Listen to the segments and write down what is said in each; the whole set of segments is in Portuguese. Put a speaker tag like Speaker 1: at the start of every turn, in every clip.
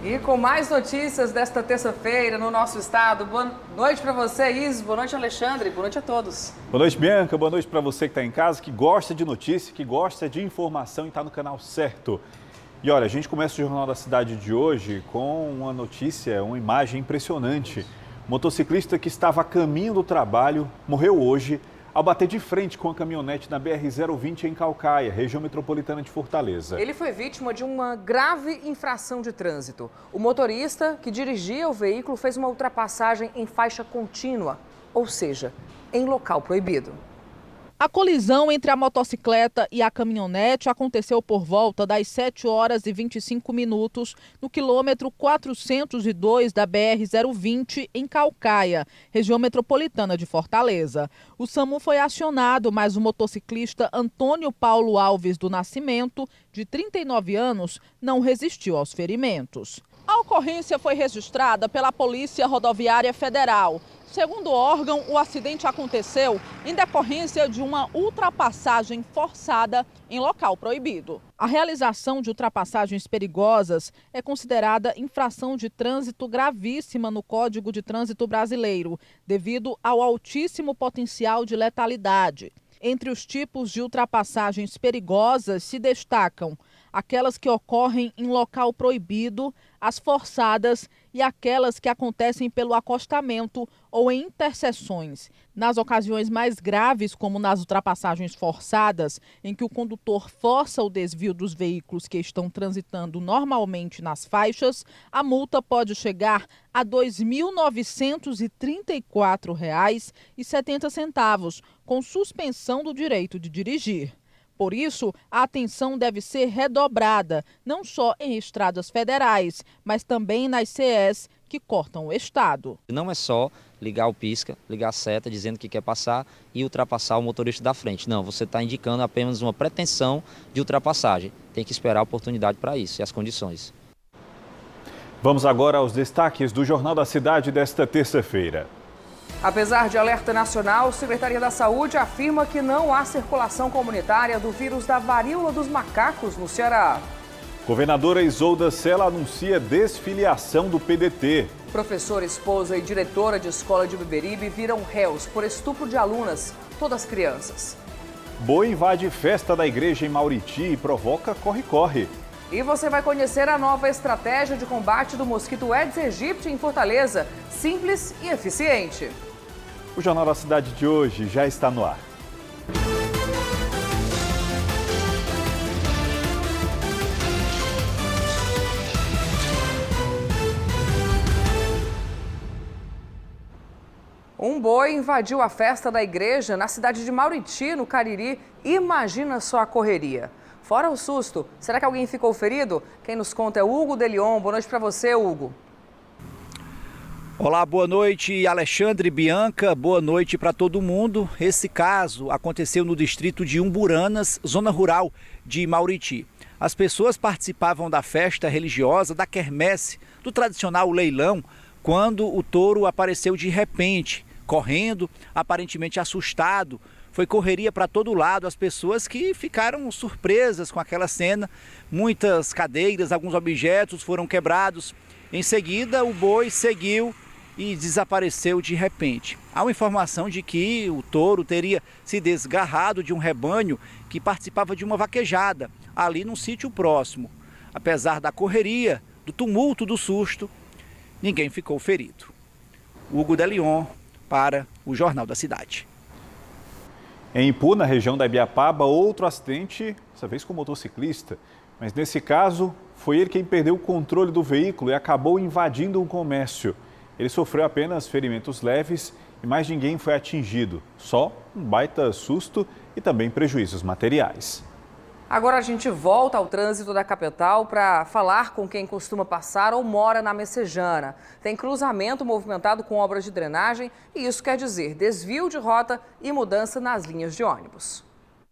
Speaker 1: E com mais notícias desta terça-feira no nosso estado. Boa noite para você, Isis. Boa noite, Alexandre. Boa noite a todos.
Speaker 2: Boa noite, Bianca. Boa noite para você que está em casa, que gosta de notícia, que gosta de informação e está no canal certo. E olha, a gente começa o Jornal da Cidade de hoje com uma notícia, uma imagem impressionante. O motociclista que estava a caminho do trabalho morreu hoje ao bater de frente com a caminhonete na BR-020 em Caucaia, região metropolitana de Fortaleza.
Speaker 1: Ele foi vítima de uma grave infração de trânsito. O motorista que dirigia o veículo fez uma ultrapassagem em faixa contínua, ou seja, em local proibido.
Speaker 3: A colisão entre a motocicleta e a caminhonete aconteceu por volta das 7 horas e 25 minutos no quilômetro 402 da BR-020 em Caucaia, região metropolitana de Fortaleza. O SAMU foi acionado, mas o motociclista Antônio Paulo Alves do Nascimento, de 39 anos, não resistiu aos ferimentos. A ocorrência foi registrada pela Polícia Rodoviária Federal. Segundo o órgão, o acidente aconteceu em decorrência de uma ultrapassagem forçada em local proibido. A realização de ultrapassagens perigosas é considerada infração de trânsito gravíssima no Código de Trânsito Brasileiro, devido ao altíssimo potencial de letalidade. Entre os tipos de ultrapassagens perigosas se destacam aquelas que ocorrem em local proibido, as forçadas e aquelas que acontecem pelo acostamento ou em interseções. Nas ocasiões mais graves, como nas ultrapassagens forçadas, em que o condutor força o desvio dos veículos que estão transitando normalmente nas faixas, a multa pode chegar a R$ 2.934,70, com suspensão do direito de dirigir. Por isso, a atenção deve ser redobrada, não só em estradas federais, mas também nas CEs que cortam o estado.
Speaker 4: Não é só ligar o pisca, ligar a seta dizendo que quer passar e ultrapassar o motorista da frente. Não, você está indicando apenas uma pretensão de ultrapassagem. Tem que esperar a oportunidade para isso e as condições.
Speaker 2: Vamos agora aos destaques do Jornal da Cidade desta terça-feira.
Speaker 1: Apesar de alerta nacional, a Secretaria da Saúde afirma que não há circulação comunitária do vírus da varíola dos macacos no Ceará.
Speaker 2: Governadora Isolda Sela anuncia desfiliação do PDT.
Speaker 1: Professora, esposa e diretora de escola de Beberibe viram réus por estupro de alunas, todas crianças.
Speaker 2: Boi invade festa da igreja em Mauriti e provoca corre-corre.
Speaker 1: E você vai conhecer a nova estratégia de combate do mosquito Aedes aegypti em Fortaleza, simples e eficiente.
Speaker 2: O Jornal da Cidade de hoje já está no ar.
Speaker 1: Um boi invadiu a festa da igreja na cidade de Mauriti, no Cariri. Imagina só a correria. Fora o susto, será que alguém ficou ferido? Quem nos conta é o Hugo de Leon. Boa noite para você, Hugo.
Speaker 5: Olá, boa noite, Alexandre, Bianca, boa noite para todo mundo. Esse caso aconteceu no distrito de Umburanas, zona rural de Mauriti. As pessoas participavam da festa religiosa, da quermesse, do tradicional leilão, quando o touro apareceu de repente, correndo, aparentemente assustado. Foi correria para todo lado, as pessoas que ficaram surpresas com aquela cena. Muitas cadeiras, alguns objetos foram quebrados. Em seguida, o boi seguiu e desapareceu de repente. Há uma informação de que o touro teria se desgarrado de um rebanho que participava de uma vaquejada, ali num sítio próximo. Apesar da correria, do tumulto, do susto, ninguém ficou ferido. Hugo de Leon para o Jornal da Cidade.
Speaker 2: Em Ipu, na região da Ibiapaba, outro acidente, dessa vez com motociclista. Mas nesse caso, foi ele quem perdeu o controle do veículo e acabou invadindo um comércio. Ele sofreu apenas ferimentos leves e mais ninguém foi atingido. Só um baita susto e também prejuízos materiais.
Speaker 1: Agora a gente volta ao trânsito da capital para falar com quem costuma passar ou mora na Messejana. Tem cruzamento movimentado com obras de drenagem e isso quer dizer desvio de rota e mudança nas linhas de ônibus.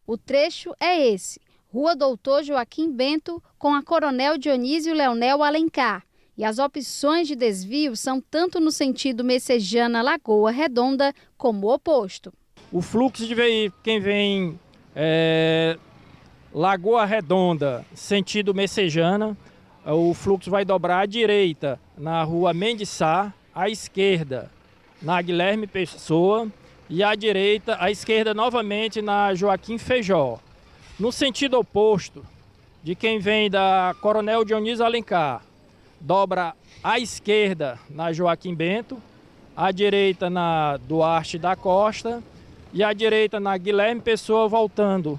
Speaker 6: O trecho é esse, Rua Doutor Joaquim Bento com a Coronel Dionísio Leonel Alencar. E as opções de desvio são tanto no sentido Messejana-Lagoa Redonda como o oposto.
Speaker 7: O fluxo de veículos, quem vem Lagoa Redonda, sentido Messejana, o fluxo vai dobrar à direita na rua Mendes Sá, à esquerda na Guilherme Pessoa e à direita, à esquerda novamente na Joaquim Feijó. No sentido oposto, de quem vem da Coronel Dionísio Alencar, dobra à esquerda na Joaquim Bento, à direita na Duarte da Costa e à direita na Guilherme Pessoa, voltando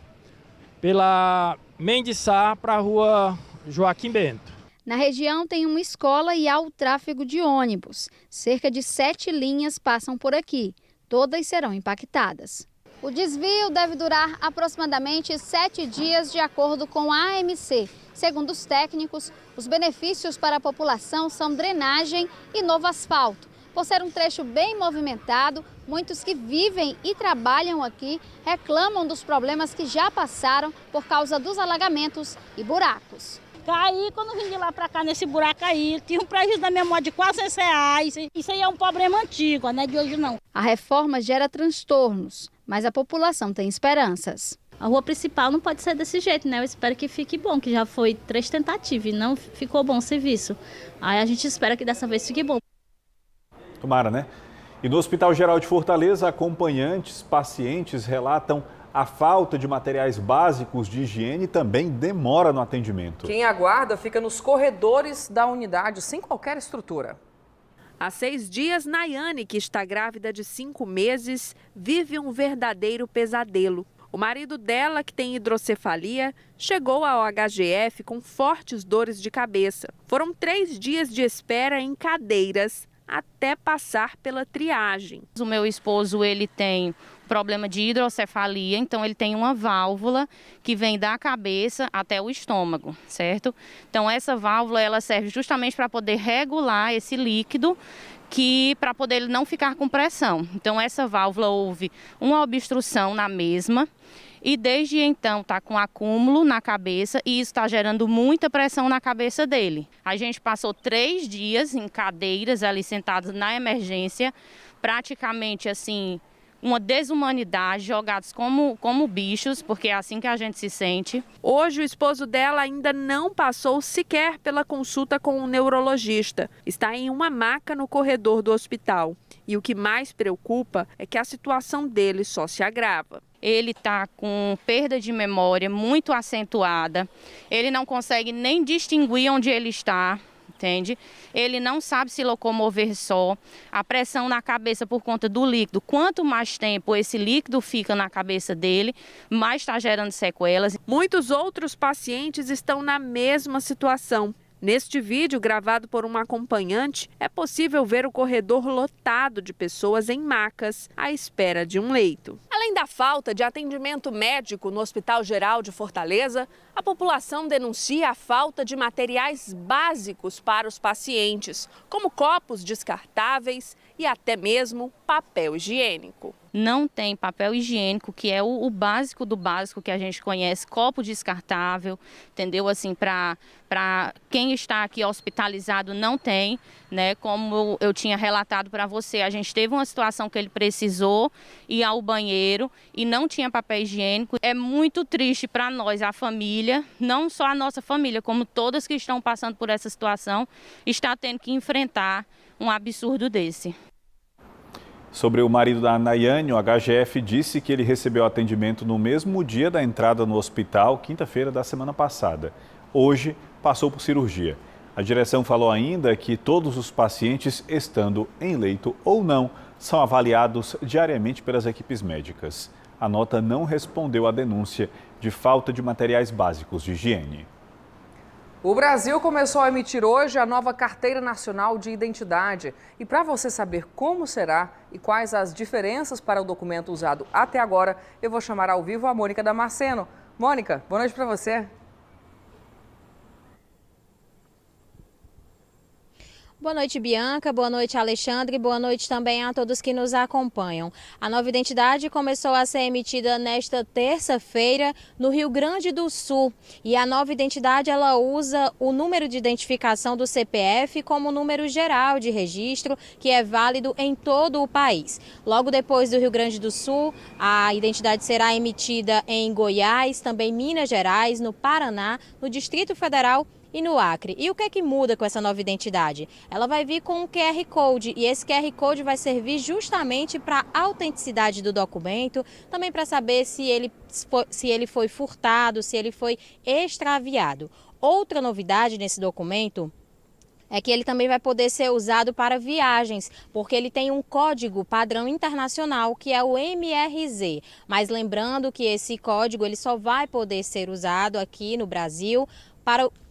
Speaker 7: pela Mendes Sá para a rua Joaquim Bento.
Speaker 6: Na região tem uma escola e há o tráfego de ônibus. Cerca de 7 linhas passam por aqui. Todas serão impactadas. O desvio deve durar aproximadamente 7 dias, de acordo com a AMC. Segundo os técnicos, os benefícios para a população são drenagem e novo asfalto. Por ser um trecho bem movimentado, muitos que vivem e trabalham aqui reclamam dos problemas que já passaram por causa dos alagamentos e buracos.
Speaker 8: Caí, quando vim de lá para cá nesse buraco aí, tinha um prejuízo da minha moto de R$400. Isso aí é um problema antigo, não é de hoje não.
Speaker 6: A reforma gera transtornos, mas a população tem esperanças.
Speaker 9: A rua principal não pode ser desse jeito, né? Eu espero que fique bom, que já foi 3 tentativas e não ficou bom o serviço. Aí a gente espera que dessa vez fique bom.
Speaker 2: Tomara, né? E no Hospital Geral de Fortaleza, acompanhantes, pacientes relatam a falta de materiais básicos de higiene também demora no atendimento.
Speaker 1: Quem aguarda fica nos corredores da unidade, sem qualquer estrutura.
Speaker 10: Há 6 dias, Nayane, que está grávida de 5 meses, vive um verdadeiro pesadelo. O marido dela, que tem hidrocefalia, chegou ao HGF com fortes dores de cabeça. Foram 3 dias de espera em cadeiras até passar pela triagem.
Speaker 11: O meu esposo, ele tem problema de hidrocefalia, então ele tem uma válvula que vem da cabeça até o estômago, certo? Então essa válvula, ela serve justamente para poder regular esse líquido, que para poder ele não ficar com pressão. Então essa válvula, houve uma obstrução na mesma e desde então está com acúmulo na cabeça e isso está gerando muita pressão na cabeça dele. A gente passou 3 dias em cadeiras ali sentados na emergência, praticamente assim, uma desumanidade, jogados como bichos, porque é assim que a gente se sente.
Speaker 10: Hoje o esposo dela ainda não passou sequer pela consulta com um neurologista. Está em uma maca no corredor do hospital. E o que mais preocupa é que a situação dele só se agrava.
Speaker 11: Ele está com perda de memória muito acentuada, ele não consegue nem distinguir onde ele está, entende? Ele não sabe se locomover só, a pressão na cabeça por conta do líquido. Quanto mais tempo esse líquido fica na cabeça dele, mais está gerando sequelas.
Speaker 10: Muitos outros pacientes estão na mesma situação. Neste vídeo, gravado por uma acompanhante, é possível ver o corredor lotado de pessoas em macas à espera de um leito. Além da falta de atendimento médico no Hospital Geral de Fortaleza, a população denuncia a falta de materiais básicos para os pacientes, como copos descartáveis e até mesmo papel higiênico.
Speaker 11: Não tem papel higiênico, que é o básico do básico que a gente conhece, copo descartável, entendeu? Assim, para quem está aqui hospitalizado não tem, né? Como eu tinha relatado para você, a gente teve uma situação que ele precisou ir ao banheiro e não tinha papel higiênico. É muito triste para nós, a família, não só a nossa família, como todas que estão passando por essa situação, está tendo que enfrentar um absurdo desse.
Speaker 2: Sobre o marido da Nayane, o HGF disse que ele recebeu atendimento no mesmo dia da entrada no hospital, quinta-feira da semana passada. Hoje, passou por cirurgia. A direção falou ainda que todos os pacientes, estando em leito ou não, são avaliados diariamente pelas equipes médicas. A nota não respondeu à denúncia de falta de materiais básicos de higiene.
Speaker 1: O Brasil começou a emitir hoje a nova Carteira Nacional de Identidade. E para você saber como será e quais as diferenças para o documento usado até agora, eu vou chamar ao vivo a Mônica Damasceno. Mônica, boa noite para você.
Speaker 12: Boa noite, Bianca. Boa noite, Alexandre. Boa noite também a todos que nos acompanham. A nova identidade começou a ser emitida nesta terça-feira no Rio Grande do Sul. E a nova identidade, ela usa o número de identificação do CPF como número geral de registro, que é válido em todo o país. Logo depois do Rio Grande do Sul, a identidade será emitida em Goiás, também Minas Gerais, no Paraná, no Distrito Federal e no Acre. E o que é que muda com essa nova identidade? Ela vai vir com um QR Code e esse QR Code vai servir justamente para a autenticidade do documento, também para saber se ele foi furtado, se ele foi extraviado. Outra novidade nesse documento é que ele também vai poder ser usado para viagens, porque ele tem um código padrão internacional, que é o MRZ. Mas lembrando que esse código ele só vai poder ser usado aqui no Brasil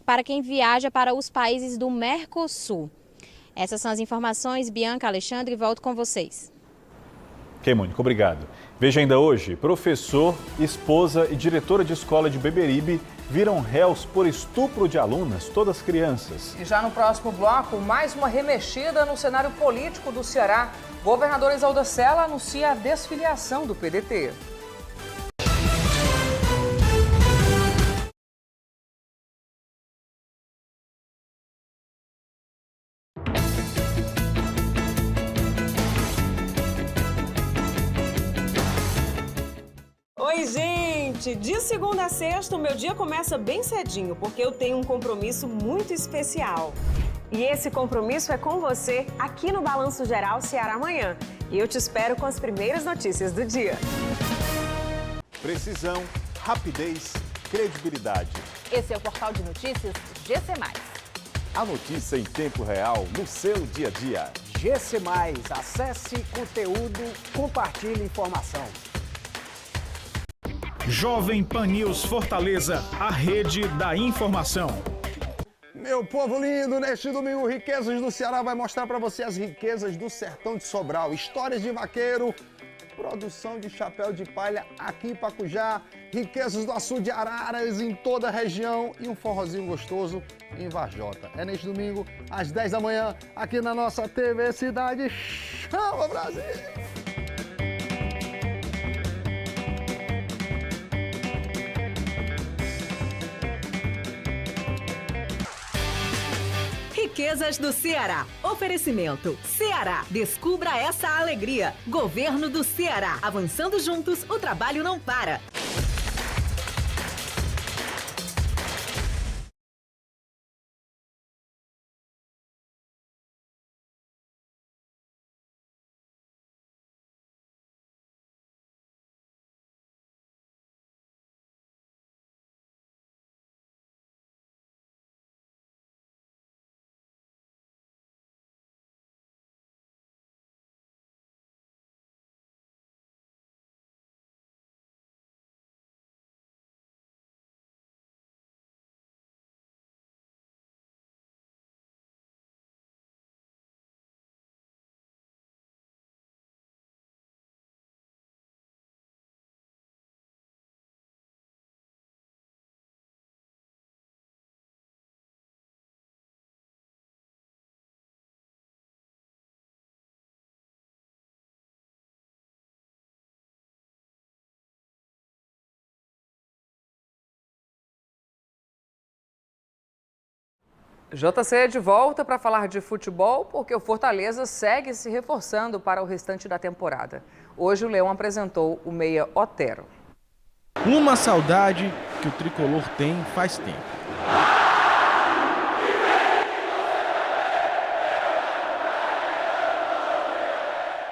Speaker 12: para quem viaja para os países do Mercosul. Essas são as informações. Bianca, Alexandre, volto com vocês.
Speaker 2: Ok, Mônica, obrigado. Veja ainda hoje, professor, esposa e diretora de escola de Beberibe viram réus por estupro de alunas, todas crianças.
Speaker 1: E já no próximo bloco, mais uma remexida no cenário político do Ceará. Governador Isolda Sela anuncia a desfiliação do PDT.
Speaker 13: Oi, gente! De segunda a sexta, o meu dia começa bem cedinho, porque eu tenho um compromisso muito especial. E esse compromisso é com você, aqui no Balanço Geral Ceará Amanhã. E eu te espero com as primeiras notícias do dia.
Speaker 2: Precisão, rapidez, credibilidade.
Speaker 14: Esse é o portal de notícias GC+.
Speaker 15: A notícia em tempo real no seu dia a dia.
Speaker 16: GC+, acesse conteúdo, compartilhe informação.
Speaker 17: Jovem Pan News Fortaleza, a rede da informação.
Speaker 18: Meu povo lindo, neste domingo, Riquezas do Ceará vai mostrar para você as riquezas do sertão de Sobral. Histórias de vaqueiro, produção de chapéu de palha aqui em Pacujá, riquezas do açude de Araras em toda a região e um forrozinho gostoso em Varjota. É neste domingo, às 10 da manhã, aqui na nossa TV Cidade. Chama, Brasil!
Speaker 19: Riquezas do Ceará. Oferecimento. Ceará. Descubra essa alegria. Governo do Ceará. Avançando juntos, o trabalho não para.
Speaker 1: JC de volta para falar de futebol, porque o Fortaleza segue se reforçando para o restante da temporada. Hoje o Leão apresentou o meia Otero.
Speaker 20: Uma saudade que o tricolor tem faz tempo.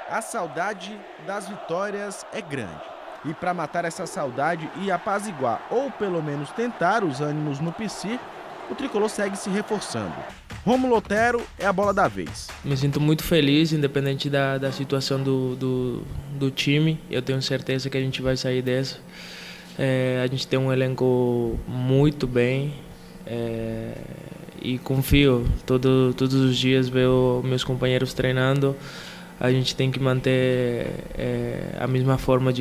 Speaker 20: A saudade das vitórias é grande. E para matar essa saudade e apaziguar, ou pelo menos tentar os ânimos no PC, o tricolor segue se reforçando. Rômulo Otero é a bola da vez.
Speaker 21: Me sinto muito feliz, independente da situação do time. Eu tenho certeza que a gente vai sair dessa. A gente tem um elenco muito bem e confio. Todos os dias vejo meus companheiros treinando. A gente tem que manter a mesma forma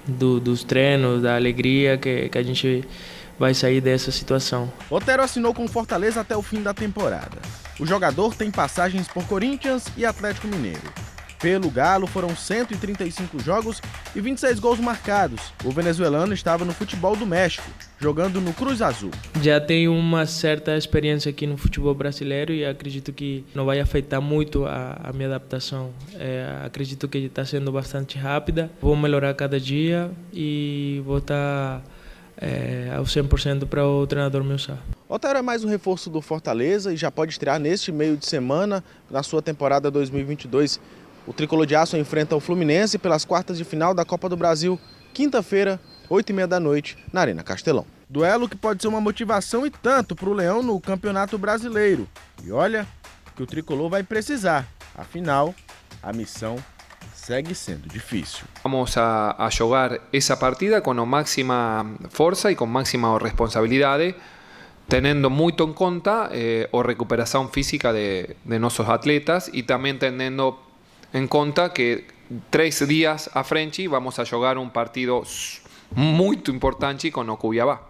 Speaker 21: dos treinos, da alegria que a gente vai sair dessa situação.
Speaker 20: Otero assinou com o Fortaleza até o fim da temporada. O jogador tem passagens por Corinthians e Atlético Mineiro. Pelo Galo foram 135 jogos e 26 gols marcados. O venezuelano estava no futebol do México, jogando no Cruz Azul.
Speaker 21: Já tenho uma certa experiência aqui no futebol brasileiro e acredito que não vai afetar muito a minha adaptação. Acredito que está sendo bastante rápida. Vou melhorar cada dia e vou estar ao 100% para o treinador me usar.
Speaker 20: Otero é mais um reforço do Fortaleza e já pode estrear neste meio de semana na sua temporada 2022. O Tricolor de Aço enfrenta o Fluminense pelas quartas de final da Copa do Brasil, quinta-feira, 8h30 da noite, na Arena Castelão. Duelo que pode ser uma motivação e tanto para o Leão no Campeonato Brasileiro. E olha que o Tricolor vai precisar, afinal, a missão segue sendo difícil.
Speaker 3: Vamos a jogar essa partida com a máxima força e com máxima responsabilidade, tendo muito em conta a recuperação física de nossos atletas e também tendo em conta que 3 dias à frente vamos a jogar um partido muito importante com o Cuiabá.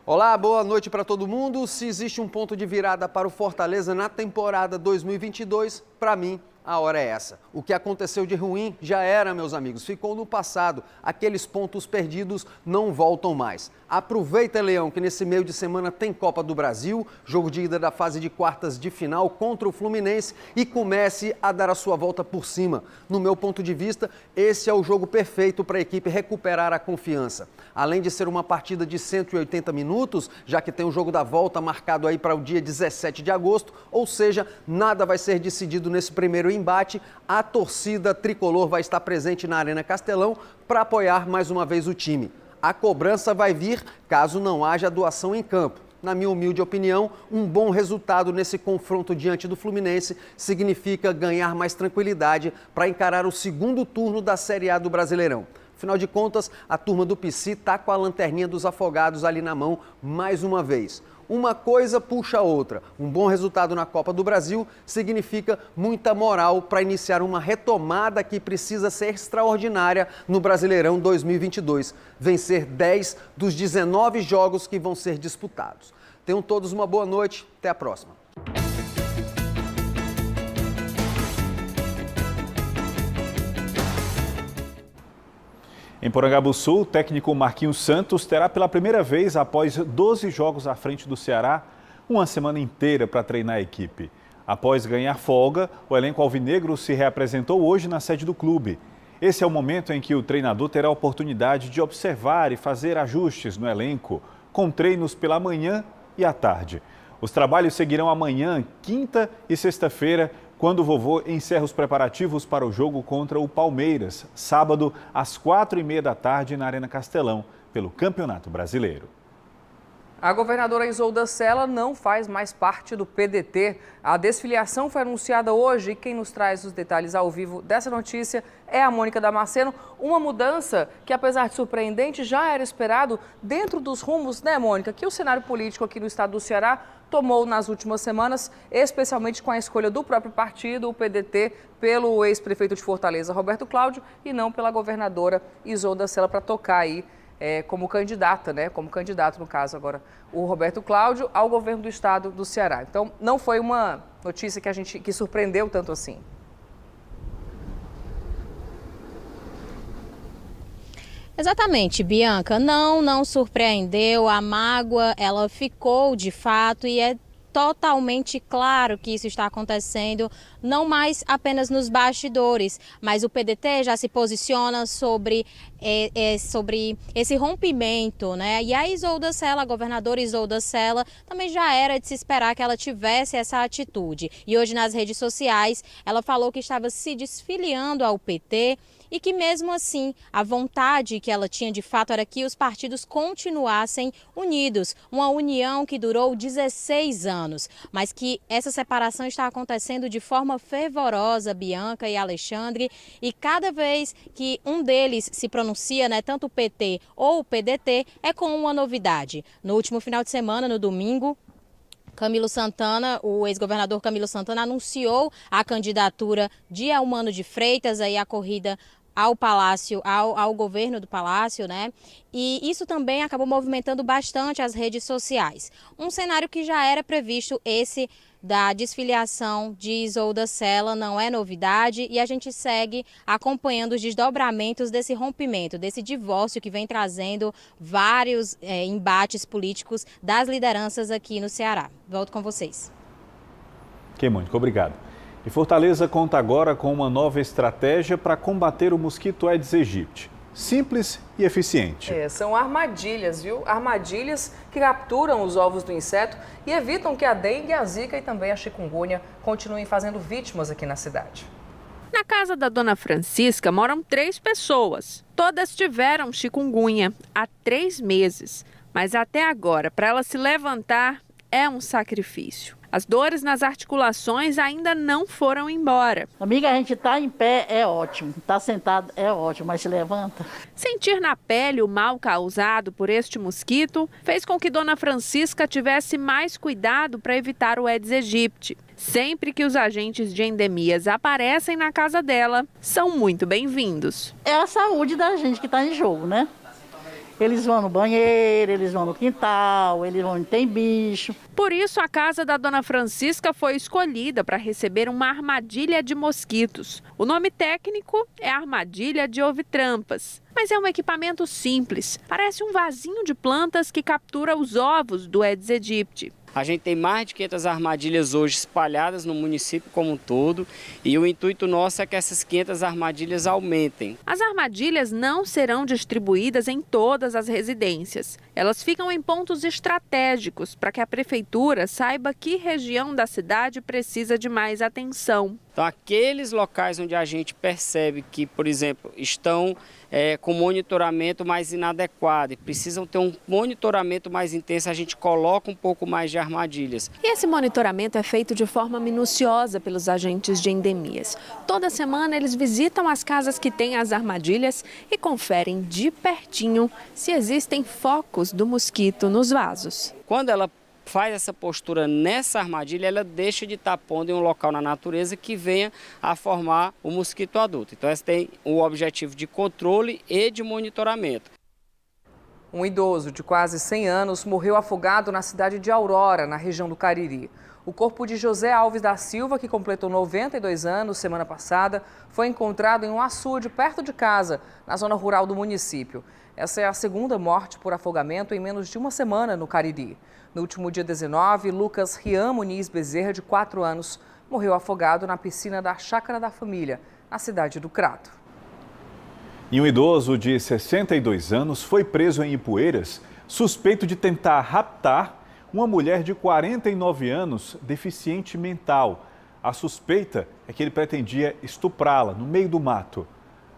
Speaker 22: Olá, boa noite para todo mundo. Se existe um ponto de virada para o Fortaleza na temporada 2022, para mim, a hora é essa. O que aconteceu de ruim já era, meus amigos, ficou no passado. Aqueles pontos perdidos não voltam mais. Aproveita, Leão, que nesse meio de semana tem Copa do Brasil, jogo de ida da fase de quartas de final contra o Fluminense e comece a dar a sua volta por cima. No meu ponto de vista, esse é o jogo perfeito para a equipe recuperar a confiança. Além de ser uma partida de 180 minutos, já que tem o jogo da volta marcado aí para o dia 17 de agosto, ou seja, nada vai ser decidido nesse primeiro embate, a torcida tricolor vai estar presente na Arena Castelão para apoiar mais uma vez o time. A cobrança vai vir caso não haja doação em campo. Na minha humilde opinião, um bom resultado nesse confronto diante do Fluminense significa ganhar mais tranquilidade para encarar o segundo turno da Série A do Brasileirão. Afinal de contas, a turma do PC está com a lanterninha dos afogados ali na mão mais uma vez. Uma coisa puxa a outra. Um bom resultado na Copa do Brasil significa muita moral para iniciar uma retomada que precisa ser extraordinária no Brasileirão 2022. Vencer 10 dos 19 jogos que vão ser disputados. Tenham todos uma boa noite. Até a próxima.
Speaker 2: Em Porangabuçu, o técnico Marquinhos Santos terá pela primeira vez, após 12 jogos à frente do Ceará, uma semana inteira para treinar a equipe. Após ganhar folga, o elenco alvinegro se reapresentou hoje na sede do clube. Esse é o momento em que o treinador terá a oportunidade de observar e fazer ajustes no elenco, com treinos pela manhã e à tarde. Os trabalhos seguirão amanhã, quinta e sexta-feira, quando o vovô encerra os preparativos para o jogo contra o Palmeiras, sábado, às 4h30 da tarde, na Arena Castelão, pelo Campeonato Brasileiro.
Speaker 1: A governadora Isolda Sela não faz mais parte do PDT. A desfiliação foi anunciada hoje e quem nos traz os detalhes ao vivo dessa notícia é a Mônica Damasceno. Uma mudança que, apesar de surpreendente, já era esperado dentro dos rumos, né, Mônica, que o cenário político aqui no estado do Ceará tomou nas últimas semanas, especialmente com a escolha do próprio partido, o PDT, pelo ex-prefeito de Fortaleza, Roberto Cláudio, e não pela governadora Isolda Sela para tocar aí como candidata, né? Como candidato, no caso agora, o Roberto Cláudio ao governo do estado do Ceará. Então, não foi uma notícia que surpreendeu tanto assim.
Speaker 12: Exatamente, Bianca, não surpreendeu, a mágoa, ela ficou de fato e é totalmente claro que isso está acontecendo, não mais apenas nos bastidores, mas o PDT já se posiciona sobre esse rompimento, né? E a Isolda Sela, a governadora Isolda Sela, também já era de se esperar que ela tivesse essa atitude. E hoje nas redes sociais ela falou que estava se desfiliando ao PT e que mesmo assim a vontade que ela tinha de fato era que os partidos continuassem unidos, uma união que durou 16 anos, mas que essa separação está acontecendo de forma fervorosa, Bianca e Alexandre, e cada vez que um deles se pronuncia, né, tanto o PT ou o PDT, é com uma novidade. No último final de semana, no domingo, Camilo Santana, o ex-governador Camilo Santana, anunciou a candidatura de Eumano de Freitas, aí a corrida ao Palácio, ao governo do Palácio, né? E isso também acabou movimentando bastante as redes sociais. Um cenário que já era previsto, esse da desfiliação de Isolda Sela, não é novidade e a gente segue acompanhando os desdobramentos desse rompimento, desse divórcio que vem trazendo vários embates políticos das lideranças aqui no Ceará. Volto com vocês.
Speaker 2: Ok, Mônica, obrigado. E Fortaleza conta agora com uma nova estratégia para combater o mosquito Aedes aegypti. Simples e eficiente.
Speaker 1: São armadilhas, viu? Armadilhas que capturam os ovos do inseto e evitam que a dengue, a zika e também a chikungunya continuem fazendo vítimas aqui na cidade.
Speaker 10: Na casa da dona Francisca moram 3 pessoas. Todas tiveram chikungunya há 3 meses. Mas até agora, para ela se levantar, é um sacrifício. As dores nas articulações ainda não foram embora.
Speaker 4: Amiga, a gente tá em pé é ótimo, tá sentado é ótimo, mas se levanta.
Speaker 10: Sentir na pele o mal causado por este mosquito fez com que dona Francisca tivesse mais cuidado para evitar o Aedes aegypti. Sempre que os agentes de endemias aparecem na casa dela, são muito bem-vindos.
Speaker 4: É a saúde da gente que está em jogo, né? Eles vão no banheiro, eles vão no quintal, eles vão onde tem bicho.
Speaker 10: Por isso, a casa da dona Francisca foi escolhida para receber uma armadilha de mosquitos. O nome técnico é armadilha de ovitrampas. Mas é um equipamento simples. Parece um vasinho de plantas que captura os ovos do Aedes aegypti.
Speaker 5: A gente tem mais de 500 armadilhas hoje espalhadas no município como um todo e o intuito nosso é que essas 500 armadilhas aumentem.
Speaker 10: As armadilhas não serão distribuídas em todas as residências. Elas ficam em pontos estratégicos para que a prefeitura saiba que região da cidade precisa de mais atenção.
Speaker 5: Então, aqueles locais onde a gente percebe que, por exemplo, estão com monitoramento mais inadequado e precisam ter um monitoramento mais intenso, a gente coloca um pouco mais de armadilhas.
Speaker 10: E esse monitoramento é feito de forma minuciosa pelos agentes de endemias. Toda semana eles visitam as casas que têm as armadilhas e conferem de pertinho se existem focos do mosquito nos vasos.
Speaker 5: Quando ela faz essa postura nessa armadilha, ela deixa de estar pondo em um local na natureza que venha a formar o mosquito adulto. Então, essa tem o objetivo de controle e de monitoramento.
Speaker 1: Um idoso de quase 100 anos morreu afogado na cidade de Aurora, na região do Cariri. O corpo de José Alves da Silva, que completou 92 anos semana passada, foi encontrado em um açude perto de casa, na zona rural do município. Essa é a segunda morte por afogamento em menos de uma semana no Cariri. No último dia 19, Lucas Rian Muniz Bezerra, de 4 anos, morreu afogado na piscina da Chácara da Família, na cidade do Crato.
Speaker 2: E um idoso de 62 anos foi preso em Ipueiras, suspeito de tentar raptar uma mulher de 49 anos, deficiente mental. A suspeita é que ele pretendia estuprá-la no meio do mato.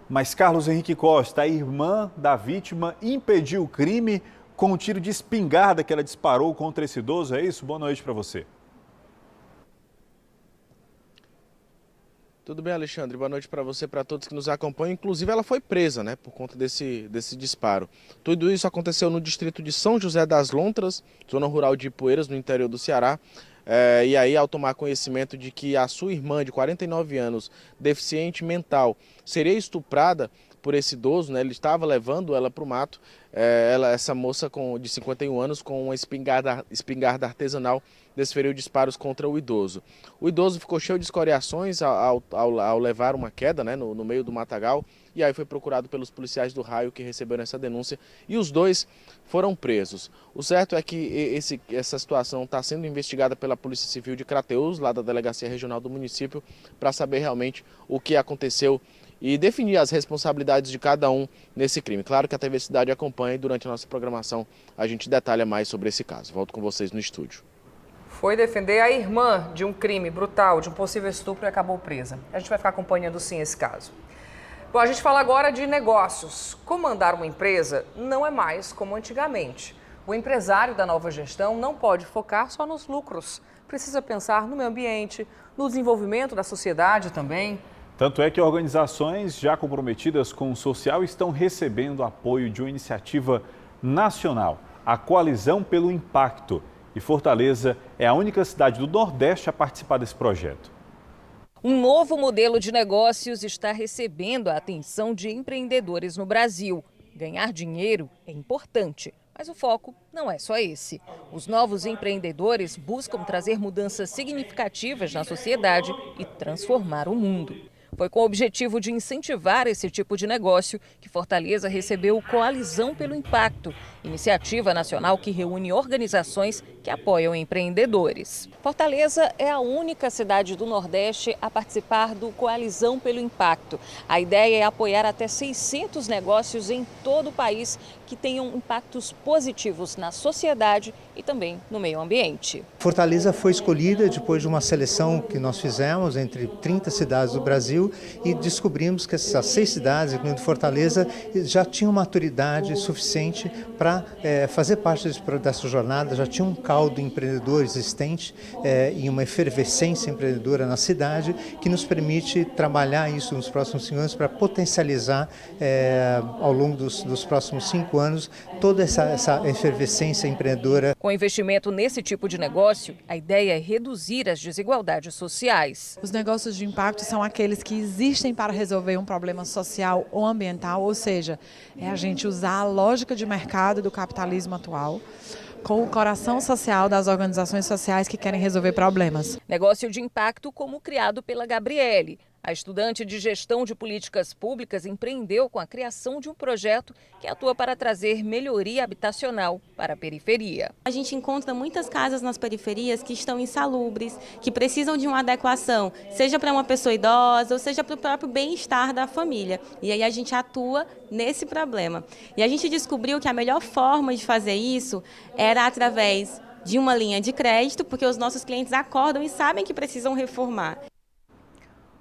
Speaker 2: Mas Carlos Henrique Costa, a irmã da vítima, impediu o crime com um tiro de espingarda que ela disparou contra esse idoso. É isso? Boa noite para você.
Speaker 20: Tudo bem, Alexandre? Boa noite para você, para todos que nos acompanham. Inclusive, ela foi presa, né, por conta desse disparo. Tudo isso aconteceu no distrito de São José das Lontras, zona rural de Ipueiras, no interior do Ceará. E aí, ao tomar conhecimento de que a sua irmã, de 49 anos, deficiente mental, seria estuprada por esse idoso, né? Ele estava levando ela para o mato, essa moça de 51 anos, com uma espingarda artesanal, desferiu disparos contra o idoso. O idoso ficou cheio de escoriações ao levar uma queda, né, no meio do matagal, e aí foi procurado pelos policiais do raio que receberam essa denúncia, e os dois foram presos. O certo é que essa situação está sendo investigada pela Polícia Civil de Crateús, lá da Delegacia Regional do município, para saber realmente o que aconteceu e definir as responsabilidades de cada um nesse crime. Claro que a TV Cidade acompanha e durante a nossa programação a gente detalha mais sobre esse caso. Volto com vocês no estúdio.
Speaker 1: Foi defender a irmã de um crime brutal, de um possível estupro, e acabou presa. A gente vai ficar acompanhando sim esse caso. Bom, a gente fala agora de negócios. Comandar uma empresa não é mais como antigamente. O empresário da nova gestão não pode focar só nos lucros. Precisa pensar no meio ambiente, no desenvolvimento da sociedade também.
Speaker 2: Tanto é que organizações já comprometidas com o social estão recebendo apoio de uma iniciativa nacional, a Coalizão pelo Impacto. E Fortaleza é a única cidade do Nordeste a participar desse projeto.
Speaker 23: Um novo modelo de negócios está recebendo a atenção de empreendedores no Brasil. Ganhar dinheiro é importante, mas o foco não é só esse. Os novos empreendedores buscam trazer mudanças significativas na sociedade e transformar o mundo. Foi com o objetivo de incentivar esse tipo de negócio que Fortaleza recebeu o Coalizão pelo Impacto, iniciativa nacional que reúne organizações que apoiam empreendedores. Fortaleza é a única cidade do Nordeste a participar do Coalizão pelo Impacto. A ideia é apoiar até 600 negócios em todo o país que tenham impactos positivos na sociedade e também no meio ambiente.
Speaker 6: Fortaleza foi escolhida depois de uma seleção que nós fizemos entre 30 cidades do Brasil e descobrimos que essas 6 cidades, incluindo Fortaleza, já tinham maturidade suficiente para fazer parte dessa jornada, já tinha um caldo empreendedor existente e uma efervescência empreendedora na cidade que nos permite trabalhar isso nos próximos 5 anos para potencializar ao longo dos próximos 5 anos toda essa efervescência empreendedora.
Speaker 23: Com investimento nesse tipo de negócio, a ideia é reduzir as desigualdades sociais.
Speaker 7: Os negócios de impacto são aqueles que existem para resolver um problema social ou ambiental, ou seja, é a gente usar a lógica de mercado do capitalismo atual com o coração social das organizações sociais que querem resolver problemas.
Speaker 23: Negócio de impacto como o criado pela Gabriele. A estudante de gestão de políticas públicas empreendeu com a criação de um projeto que atua para trazer melhoria habitacional para a periferia.
Speaker 8: A gente encontra muitas casas nas periferias que estão insalubres, que precisam de uma adequação, seja para uma pessoa idosa ou seja para o próprio bem-estar da família. E aí a gente atua nesse problema. E a gente descobriu que a melhor forma de fazer isso era através de uma linha de crédito, porque os nossos clientes acordam e sabem que precisam reformar.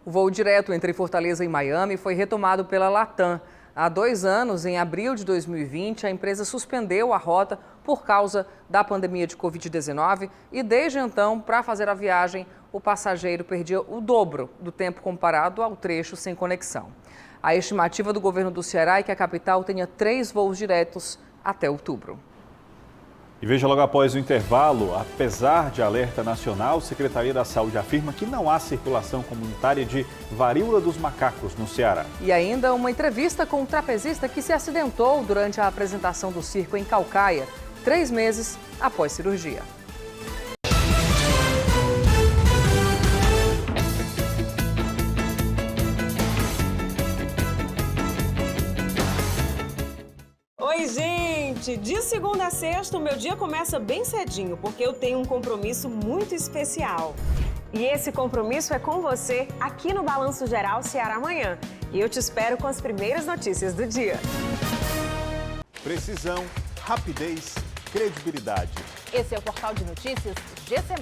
Speaker 1: O voo direto entre Fortaleza e Miami foi retomado pela Latam. Há 2 anos, em abril de 2020, a empresa suspendeu a rota por causa da pandemia de Covid-19 e, desde então, para fazer a viagem, o passageiro perdia o dobro do tempo comparado ao trecho sem conexão. A estimativa do governo do Ceará é que a capital tenha 3 voos diretos até outubro.
Speaker 2: E veja logo após o intervalo, apesar de alerta nacional, a Secretaria da Saúde afirma que não há circulação comunitária de varíola dos macacos no Ceará.
Speaker 1: E ainda uma entrevista com um trapezista que se acidentou durante a apresentação do circo em Caucaia, 3 meses após cirurgia.
Speaker 13: Oi, gente! De segunda a sexta, o meu dia começa bem cedinho, porque eu tenho um compromisso muito especial. E esse compromisso é com você, aqui no Balanço Geral Ceará Amanhã. E eu te espero com as primeiras notícias do dia.
Speaker 15: Precisão, rapidez, credibilidade.
Speaker 14: Esse é o portal de notícias GC+.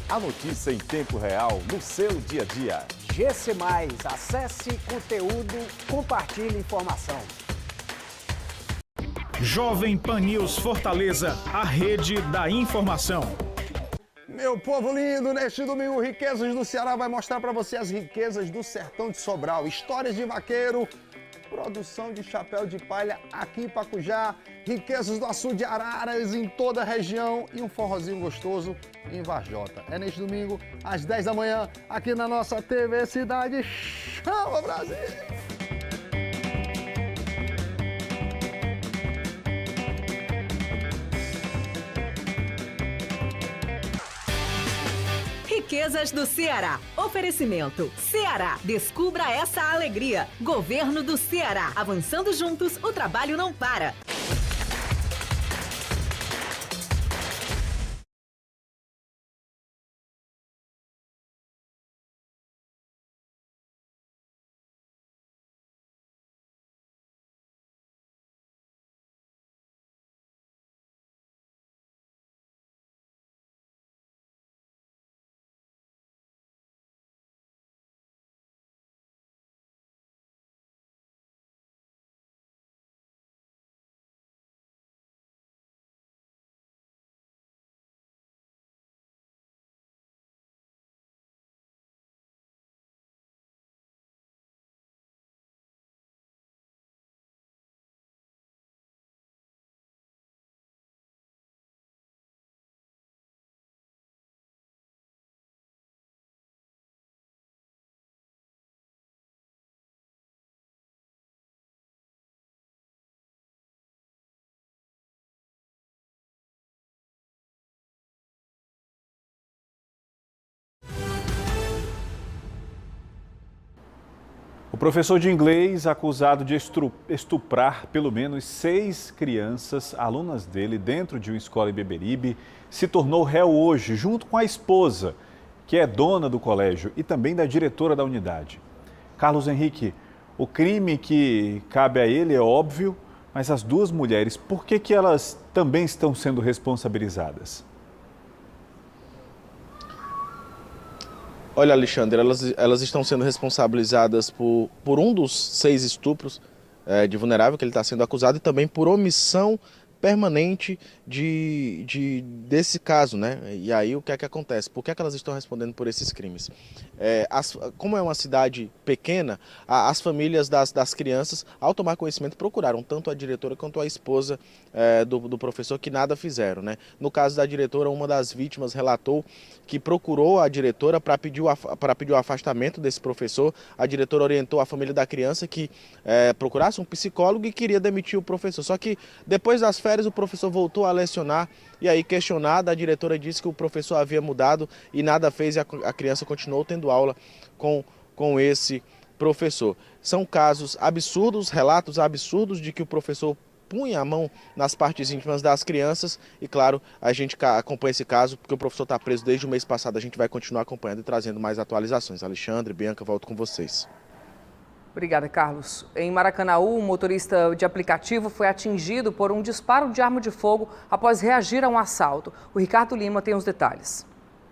Speaker 15: A notícia em tempo real no seu dia a dia.
Speaker 16: GC+, acesse conteúdo, compartilhe informação.
Speaker 17: Jovem Pan News Fortaleza, a rede da informação.
Speaker 18: Meu povo lindo, neste domingo, Riquezas do Ceará vai mostrar para você as riquezas do sertão de Sobral. Histórias de vaqueiro, produção de chapéu de palha aqui em Pacujá, riquezas do açude de Araras em toda a região e um forrozinho gostoso em Varjota. É neste domingo, às 10 da manhã, aqui na nossa TV Cidade. Chama, Brasil!
Speaker 19: Riquezas do Ceará. Oferecimento. Ceará. Descubra essa alegria. Governo do Ceará. Avançando juntos, o trabalho não para.
Speaker 2: professor de inglês acusado de estuprar pelo menos 6 crianças, alunas dele, dentro de uma escola em Beberibe, se tornou réu hoje, junto com a esposa, que é dona do colégio e também da diretora da unidade. Carlos Henrique, o crime que cabe a ele é óbvio, mas as duas mulheres, por que elas também estão sendo responsabilizadas?
Speaker 20: Olha, Alexandre, elas estão sendo responsabilizadas por um dos 6 estupros de vulnerável que ele está sendo acusado e também por omissão permanente desse caso, né? E aí o que é que acontece? Por que é que elas estão respondendo por esses crimes? Como é uma cidade pequena, as famílias das crianças, ao tomar conhecimento, procuraram tanto a diretora quanto a esposa do professor, que nada fizeram, né? No caso da diretora, uma das vítimas relatou que procurou a diretora para pedir o afastamento desse professor. A diretora orientou a família da criança que procurasse um psicólogo e queria demitir o professor. Só que depois das férias o professor voltou a lecionar e aí, questionada, a diretora disse que o professor havia mudado e nada fez, e a criança continuou tendo aula com esse professor. São casos absurdos, relatos absurdos de que o professor punha a mão nas partes íntimas das crianças e, claro, a gente acompanha esse caso porque o professor está preso desde o mês passado. A gente vai continuar acompanhando e trazendo mais atualizações. Alexandre, Bianca, volto com vocês.
Speaker 1: Obrigada, Carlos. Em Maracanaú, um motorista de aplicativo foi atingido por um disparo de arma de fogo após reagir a um assalto. O Ricardo Lima tem os detalhes.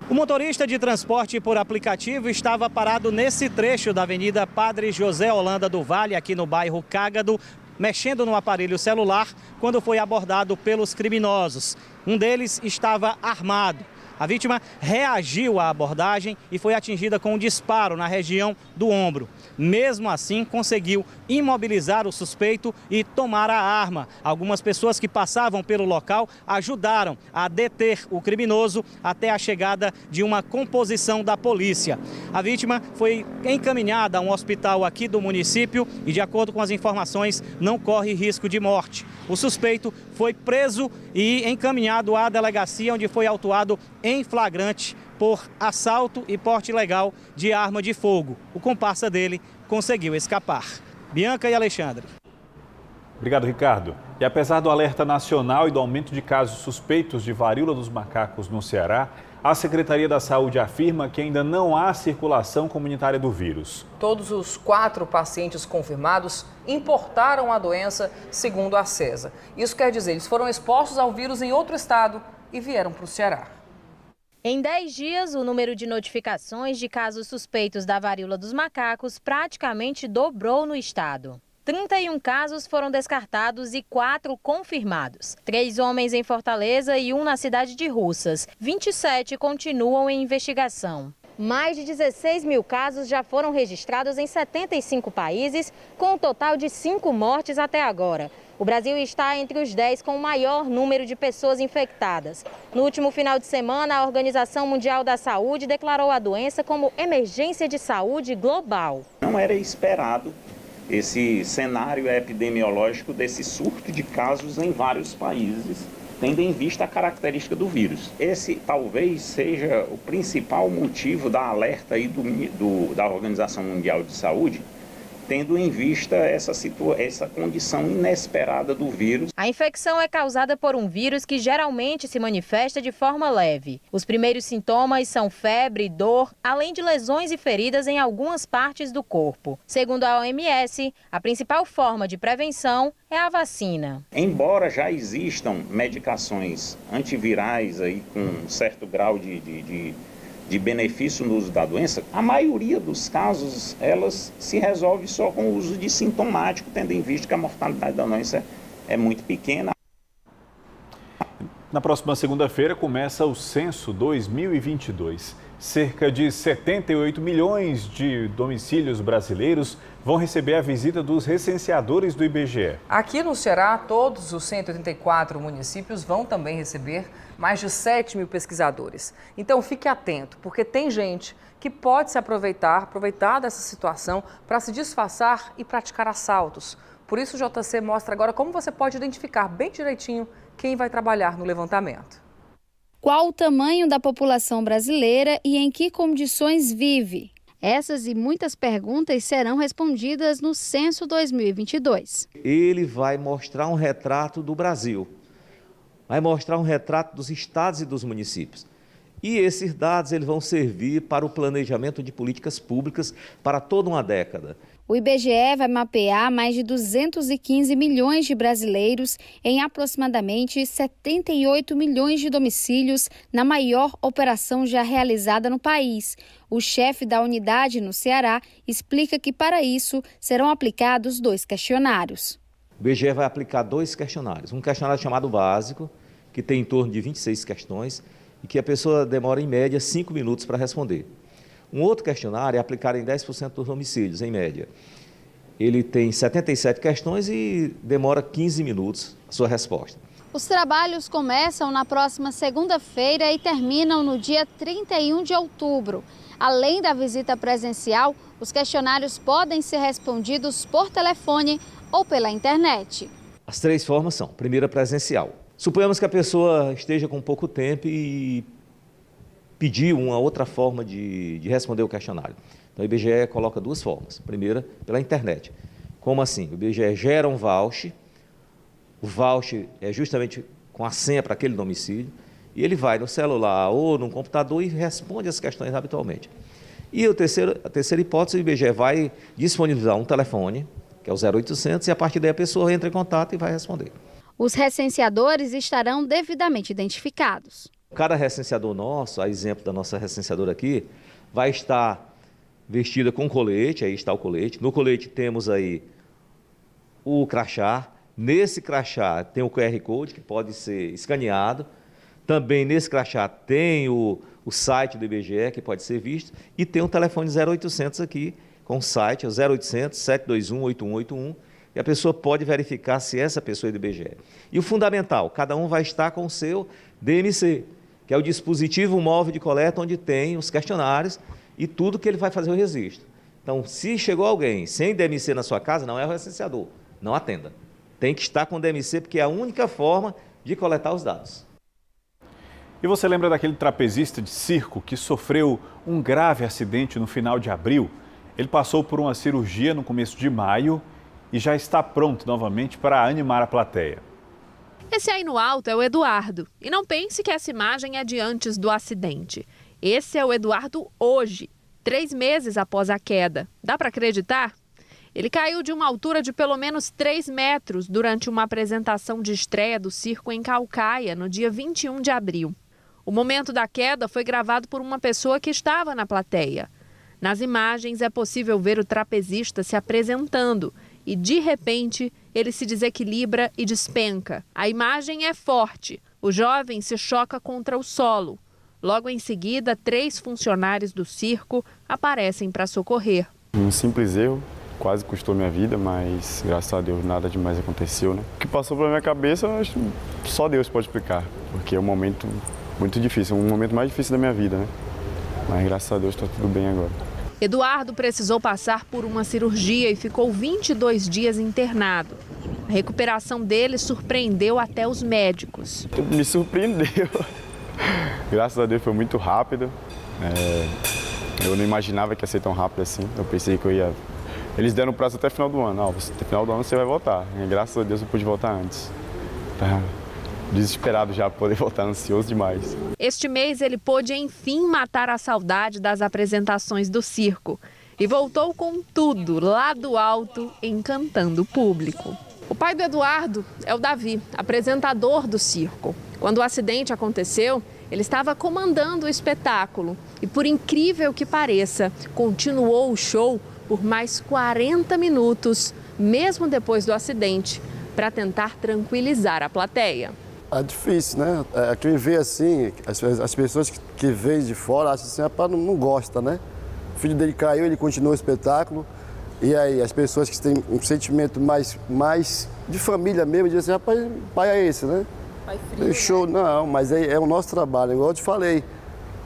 Speaker 9: O motorista de transporte por aplicativo estava parado nesse trecho da Avenida Padre José Holanda do Vale, aqui no bairro Cágado, mexendo no aparelho celular, quando foi abordado pelos criminosos. Um deles estava armado. A vítima reagiu à abordagem e foi atingida com um disparo na região do ombro. Mesmo assim, conseguiu imobilizar o suspeito e tomar a arma. Algumas pessoas que passavam pelo local ajudaram a deter o criminoso até a chegada de uma composição da polícia. A vítima foi encaminhada a um hospital aqui do município e, de acordo com as informações, não corre risco de morte. O suspeito foi preso e encaminhado à delegacia, onde foi autuado em flagrante por assalto e porte ilegal de arma de fogo. O comparsa dele conseguiu escapar. Bianca e Alexandre.
Speaker 2: Obrigado, Ricardo. E apesar do alerta nacional e do aumento de casos suspeitos de varíola dos macacos no Ceará, a Secretaria da Saúde afirma que ainda não há circulação comunitária do vírus.
Speaker 1: Todos os 4 pacientes confirmados importaram a doença, segundo a CESA. Isso quer dizer, eles foram expostos ao vírus em outro estado e vieram para o Ceará.
Speaker 12: Em 10 dias, o número de notificações de casos suspeitos da varíola dos macacos praticamente dobrou no estado. 31 casos foram descartados e 4 confirmados. 3 homens em Fortaleza e 1 na cidade de Russas. 27 continuam em investigação. Mais de 16 mil casos já foram registrados em 75 países, com um total de 5 mortes até agora. O Brasil está entre os 10 com o maior número de pessoas infectadas. No último final de semana, a Organização Mundial da Saúde declarou a doença como emergência de saúde global.
Speaker 11: Não era esperado esse cenário epidemiológico desse surto de casos em vários países, tendo em vista a característica do vírus. Esse talvez seja o principal motivo da alerta aí da Organização Mundial de Saúde, tendo em vista essa condição inesperada do vírus.
Speaker 12: A infecção é causada por um vírus que geralmente se manifesta de forma leve. Os primeiros sintomas são febre, dor, além de lesões e feridas em algumas partes do corpo. Segundo a OMS, a principal forma de prevenção é a vacina.
Speaker 11: Embora já existam medicações antivirais aí com um certo grau de benefício no uso da doença, a maioria dos casos elas se resolve só com o uso de sintomático, tendo em vista que a mortalidade da doença é muito pequena.
Speaker 2: Na próxima segunda-feira começa o Censo 2022. Cerca de 78 milhões de domicílios brasileiros vão receber a visita dos recenseadores do IBGE.
Speaker 1: Aqui no Ceará, todos os 184 municípios vão também receber mais de 7 mil pesquisadores. Então fique atento, porque tem gente que pode se aproveitar dessa situação para se disfarçar e praticar assaltos. Por isso o JC mostra agora como você pode identificar bem direitinho quem vai trabalhar no levantamento.
Speaker 21: Qual o tamanho da população brasileira e em que condições vive?
Speaker 3: Essas e muitas perguntas serão respondidas no Censo 2022.
Speaker 21: Ele vai mostrar um retrato do Brasil, vai mostrar um retrato dos estados e dos municípios. E esses dados eles vão servir para o planejamento de políticas públicas para toda uma década.
Speaker 3: O IBGE vai mapear mais de 215 milhões de brasileiros em aproximadamente 78 milhões de domicílios na maior operação já realizada no país. O chefe da unidade no Ceará explica que para isso serão aplicados 2 questionários.
Speaker 21: O IBGE vai aplicar 2 questionários. Um questionário chamado básico, que tem em torno de 26 questões e que a pessoa demora em média 5 minutos para responder. Um outro questionário é aplicado em 10% dos domicílios, em média. Ele tem 77 questões e demora 15 minutos a sua resposta.
Speaker 3: Os trabalhos começam na próxima segunda-feira e terminam no dia 31 de outubro. Além da visita presencial, os questionários podem ser respondidos por telefone ou pela internet.
Speaker 21: As 3 formas são: primeira, presencial. Suponhamos que a pessoa esteja com pouco tempo e pedir uma outra forma de responder o questionário. Então, o IBGE coloca 2 formas. Primeira, pela internet. Como assim? O IBGE gera um voucher, o voucher é justamente com a senha para aquele domicílio, e ele vai no celular ou no computador e responde as questões habitualmente. E a terceira hipótese, o IBGE vai disponibilizar um telefone, que é o 0800, e a partir daí a pessoa entra em contato e vai responder.
Speaker 3: Os recenseadores estarão devidamente identificados.
Speaker 21: Cada recenseador nosso, a exemplo da nossa recenseadora aqui, vai estar vestida com colete, aí está o colete. No colete temos aí o crachá. Nesse crachá tem o QR Code, que pode ser escaneado. Também nesse crachá tem o site do IBGE, que pode ser visto. E tem um telefone 0800 aqui, com o site, é o 0800 721 8181. E a pessoa pode verificar se essa pessoa é do IBGE. E o fundamental, cada um vai estar com o seu DMC, que é o dispositivo móvel de coleta onde tem os questionários e tudo que ele vai fazer o registro. Então, se chegou alguém sem DMC na sua casa, não é o recenseador, não atenda. Tem que estar com o DMC, porque é a única forma de coletar os dados.
Speaker 2: E você lembra daquele trapezista de circo que sofreu um grave acidente no final de abril? Ele passou por uma cirurgia no começo de maio e já está pronto novamente para animar a plateia.
Speaker 10: Esse aí no alto é o Eduardo. E não pense que essa imagem é de antes do acidente. Esse é o Eduardo hoje, 3 meses após a queda. Dá para acreditar? Ele caiu de uma altura de pelo menos 3 metros durante uma apresentação de estreia do circo em Caucaia, no dia 21 de abril. O momento da queda foi gravado por uma pessoa que estava na plateia. Nas imagens é possível ver o trapezista se apresentando e, de repente, ele se desequilibra e despenca. A imagem é forte. O jovem se choca contra o solo. Logo em seguida, 3 funcionários do circo aparecem para socorrer.
Speaker 22: Um simples erro, quase custou minha vida, mas graças a Deus nada demais aconteceu, né? O que passou pela minha cabeça, eu acho que só Deus pode explicar, porque é um momento muito difícil, um momento mais difícil da minha vida, né? Mas graças a Deus está tudo bem agora.
Speaker 10: Eduardo precisou passar por uma cirurgia e ficou 22 dias internado. A recuperação dele surpreendeu até os médicos.
Speaker 22: Me surpreendeu. Graças a Deus foi muito rápido. Eu não imaginava que ia ser tão rápido assim. Eu pensei que eu ia... Eles deram prazo até final do ano. Até final do ano você vai voltar. E graças a Deus eu pude voltar antes. Tá desesperado já, poder voltar, ansioso demais.
Speaker 10: Este mês ele pôde enfim matar a saudade das apresentações do circo. E voltou com tudo, lá do alto, encantando o público. O pai do Eduardo é o Davi, apresentador do circo. Quando o acidente aconteceu, ele estava comandando o espetáculo. E por incrível que pareça, continuou o show por mais 40 minutos, mesmo depois do acidente, para tentar tranquilizar a plateia.
Speaker 24: É difícil, né? Quem vê assim, as pessoas que veem de fora acham assim, rapaz, não gosta, né? O filho dele caiu, ele continuou o espetáculo. E aí as pessoas que têm um sentimento mais de família mesmo, dizem assim, rapaz, pai é esse, né? Pai frio, show, né? Não, mas é o nosso trabalho, igual eu te falei.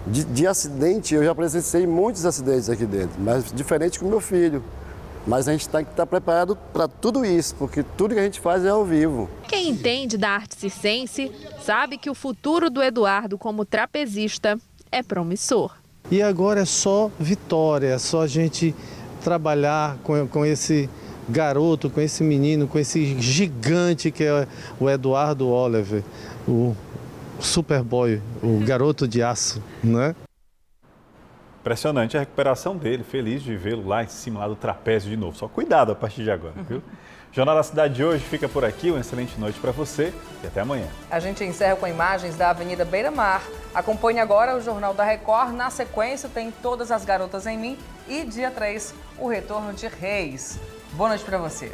Speaker 24: De acidente, eu já presenciei muitos acidentes aqui dentro, mas diferente com o meu filho. Mas a gente tem que estar preparado para tudo isso, porque tudo que a gente faz é ao vivo.
Speaker 10: Quem entende da arte circense sabe que o futuro do Eduardo como trapezista é promissor.
Speaker 4: E agora é só vitória, é só a gente trabalhar com esse garoto, com esse menino, com esse gigante que é o Eduardo Oliver, o Superboy, o garoto de aço, né?
Speaker 2: Impressionante a recuperação dele, feliz de vê-lo lá em cima lá do trapézio de novo. Só cuidado a partir de agora, viu? Jornal da Cidade de hoje fica por aqui. Uma excelente noite para você e até amanhã.
Speaker 1: A gente encerra com imagens da Avenida Beira Mar. Acompanhe agora o Jornal da Record. Na sequência tem Todas as Garotas em Mim e dia 3, o retorno de Reis. Boa noite para você.